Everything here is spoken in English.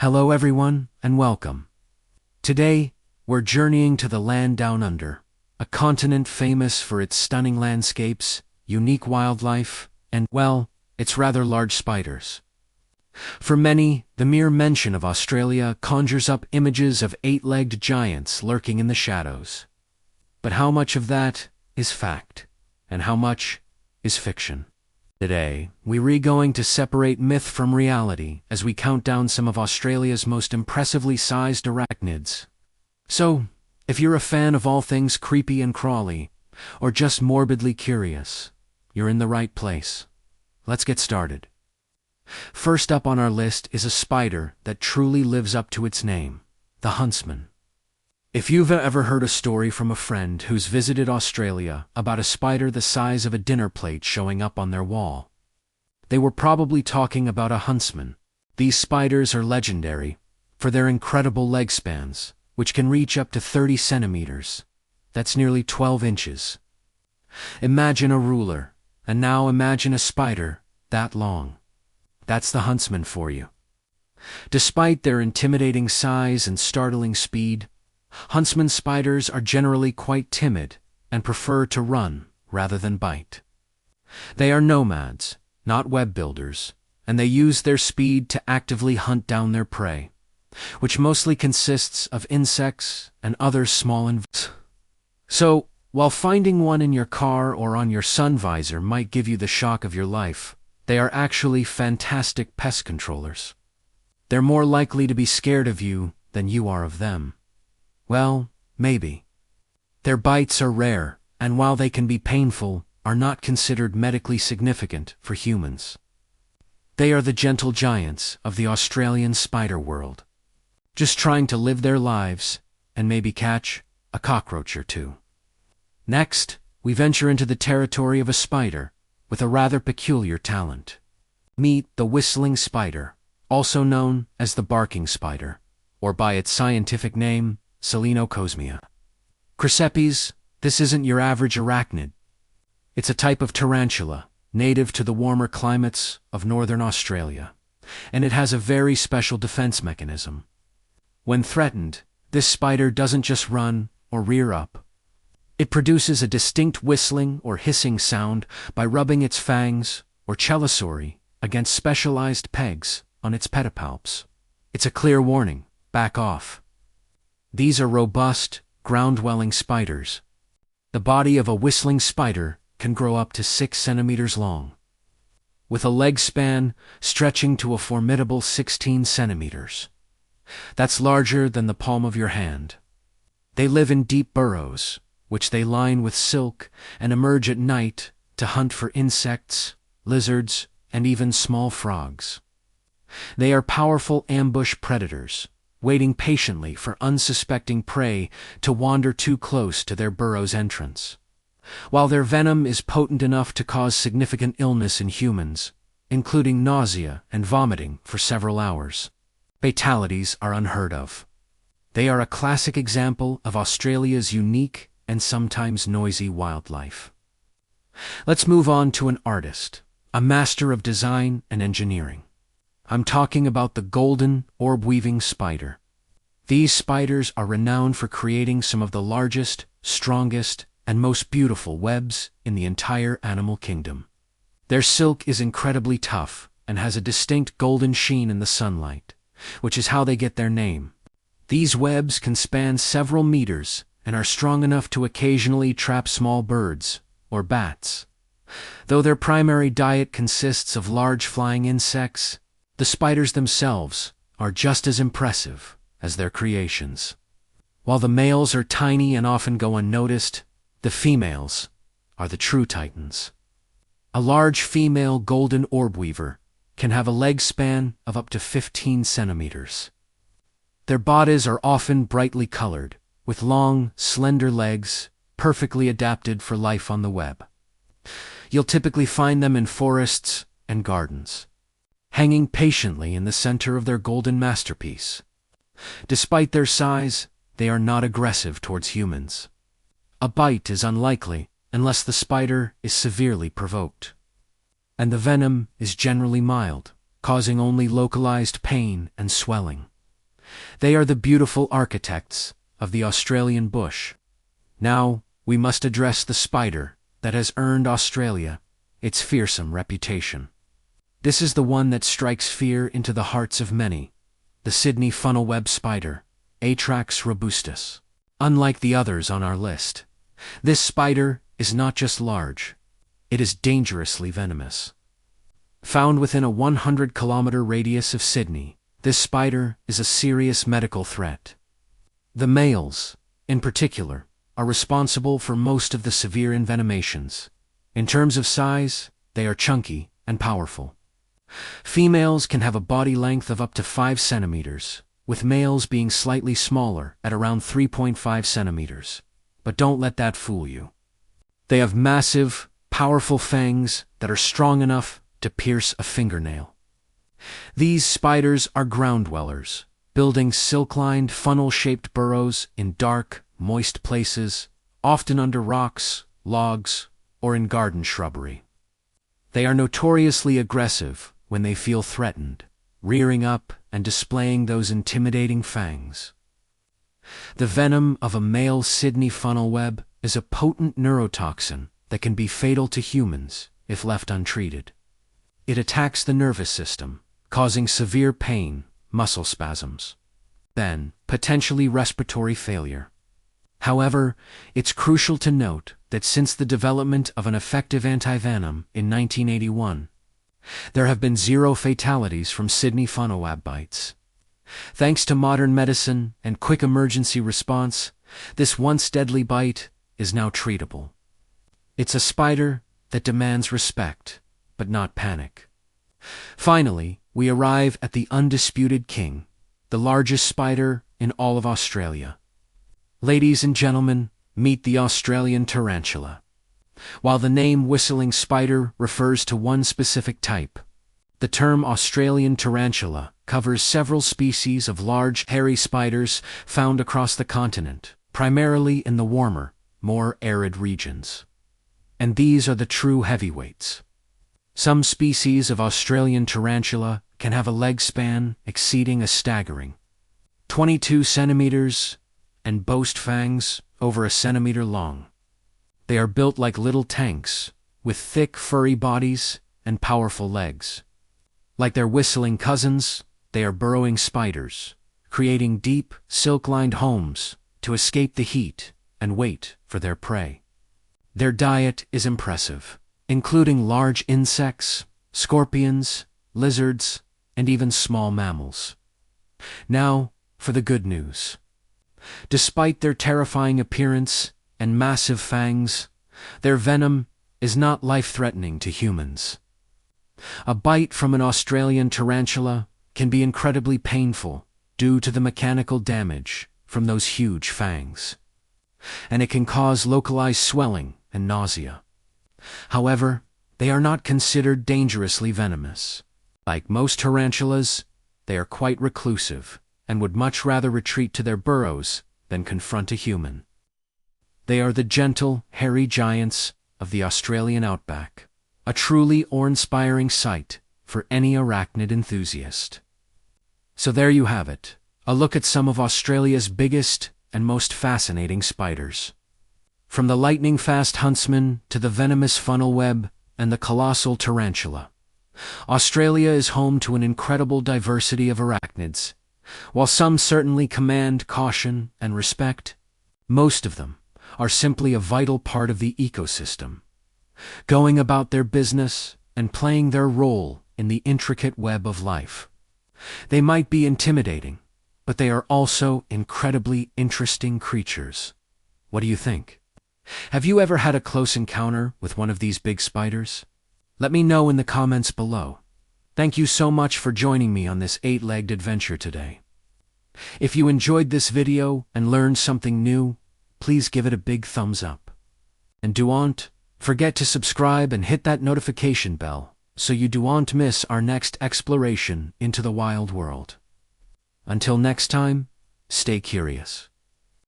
Hello everyone, and welcome. Today, we're journeying to the land down under, a continent famous for its stunning landscapes, unique wildlife, and, well, its rather large spiders. For many, the mere mention of Australia conjures up images of eight-legged giants lurking in the shadows. But how much of that is fact, and how much is fiction? Today, we're going to separate myth from reality as we count down some of Australia's most impressively sized arachnids. So, if you're a fan of all things creepy and crawly, or just morbidly curious, you're in the right place. Let's get started. First up on our list is a spider that truly lives up to its name, the huntsman. If you've ever heard a story from a friend who's visited Australia about a spider the size of a dinner plate showing up on their wall, they were probably talking about a huntsman. These spiders are legendary for their incredible leg spans, which can reach up to 30 centimeters. That's nearly 12 inches. Imagine a ruler, and now imagine a spider that long. That's the huntsman for you. Despite their intimidating size and startling speed, huntsman spiders are generally quite timid and prefer to run rather than bite. They are nomads, not web builders, and they use their speed to actively hunt down their prey, which mostly consists of insects and other small invertebrates. So, while finding one in your car or on your sun visor might give you the shock of your life, they are actually fantastic pest controllers. They're more likely to be scared of you than you are of them. Well, maybe. Their bites are rare, and while they can be painful, are not considered medically significant for humans. They are the gentle giants of the Australian spider world, just trying to live their lives and maybe catch a cockroach or two. Next, we venture into the territory of a spider with a rather peculiar talent. Meet the whistling spider, also known as the barking spider, or by its scientific name, Selenocosmia. Chryseps, this isn't your average arachnid. It's a type of tarantula, native to the warmer climates of northern Australia, and it has a very special defense mechanism. When threatened, this spider doesn't just run or rear up. It produces a distinct whistling or hissing sound by rubbing its fangs, or chelicerae, against specialized pegs on its pedipalps. It's a clear warning, back off. These are robust, ground-dwelling spiders. The body of a whistling spider can grow up to 6 centimeters long, with a leg span stretching to a formidable 16 centimeters. That's larger than the palm of your hand. They live in deep burrows, which they line with silk, and emerge at night to hunt for insects, lizards, and even small frogs. They are powerful ambush predators, waiting patiently for unsuspecting prey to wander too close to their burrow's entrance. While their venom is potent enough to cause significant illness in humans, including nausea and vomiting for several hours, fatalities are unheard of. They are a classic example of Australia's unique and sometimes noisy wildlife. Let's move on to an artist, a master of design and engineering. I'm talking about the golden orb-weaving spider. These spiders are renowned for creating some of the largest, strongest, and most beautiful webs in the entire animal kingdom. Their silk is incredibly tough and has a distinct golden sheen in the sunlight, which is how they get their name. These webs can span several meters and are strong enough to occasionally trap small birds, or bats. Though their primary diet consists of large flying insects, the spiders themselves are just as impressive as their creations. While the males are tiny and often go unnoticed, the females are the true titans. A large female golden orb weaver can have a leg span of up to 15 centimeters. Their bodies are often brightly colored, with long, slender legs, perfectly adapted for life on the web. You'll typically find them in forests and gardens, hanging patiently in the center of their golden masterpiece. Despite their size, they are not aggressive towards humans. A bite is unlikely unless the spider is severely provoked, and the venom is generally mild, causing only localized pain and swelling. They are the beautiful architects of the Australian bush. Now, we must address the spider that has earned Australia its fearsome reputation. This is the one that strikes fear into the hearts of many, the Sydney funnel-web spider, Atrax robustus. Unlike the others on our list, this spider is not just large, it is dangerously venomous. Found within a 100-kilometer radius of Sydney, this spider is a serious medical threat. The males, in particular, are responsible for most of the severe envenomations. In terms of size, they are chunky and powerful. Females can have a body length of up to 5 centimeters, with males being slightly smaller at around 3.5 centimeters. But don't let that fool you. They have massive, powerful fangs that are strong enough to pierce a fingernail. These spiders are ground dwellers, building silk-lined, funnel-shaped burrows in dark, moist places, often under rocks, logs, or in garden shrubbery. They are notoriously aggressive when they feel threatened, rearing up and displaying those intimidating fangs. The venom of a male Sydney funnel-web is a potent neurotoxin that can be fatal to humans if left untreated. It attacks the nervous system, causing severe pain, muscle spasms, then potentially respiratory failure. However, it's crucial to note that since the development of an effective antivenom in 1981, there have been 0 fatalities from Sydney funnel-web bites. Thanks to modern medicine and quick emergency response, this once deadly bite is now treatable. It's a spider that demands respect, but not panic. Finally, we arrive at the undisputed king, the largest spider in all of Australia. Ladies and gentlemen, meet the Australian tarantula. While the name whistling spider refers to one specific type, the term Australian tarantula covers several species of large, hairy spiders found across the continent, primarily in the warmer, more arid regions. And these are the true heavyweights. Some species of Australian tarantula can have a leg span exceeding a staggering 22 centimeters and boast fangs over a centimeter long. They are built like little tanks, with thick, furry bodies and powerful legs. Like their whistling cousins, they are burrowing spiders, creating deep, silk-lined homes to escape the heat and wait for their prey. Their diet is impressive, including large insects, scorpions, lizards, and even small mammals. Now, for the good news. Despite their terrifying appearance and massive fangs, their venom is not life-threatening to humans. A bite from an Australian tarantula can be incredibly painful due to the mechanical damage from those huge fangs, and it can cause localized swelling and nausea. However, they are not considered dangerously venomous. Like most tarantulas, they are quite reclusive and would much rather retreat to their burrows than confront a human. They are the gentle, hairy giants of the Australian outback, a truly awe-inspiring sight for any arachnid enthusiast. So there you have it, a look at some of Australia's biggest and most fascinating spiders. From the lightning-fast huntsman to the venomous funnel-web and the colossal tarantula, Australia is home to an incredible diversity of arachnids. While some certainly command caution and respect, most of them are simply a vital part of the ecosystem, going about their business and playing their role in the intricate web of life. They might be intimidating, but they are also incredibly interesting creatures. What do you think? Have you ever had a close encounter with one of these big spiders? Let me know in the comments below. Thank you so much for joining me on this 8-legged adventure today. If you enjoyed this video and learned something new, please give it a big thumbs up. And don't forget to subscribe and hit that notification bell so you don't miss our next exploration into the wild world. Until next time, stay curious.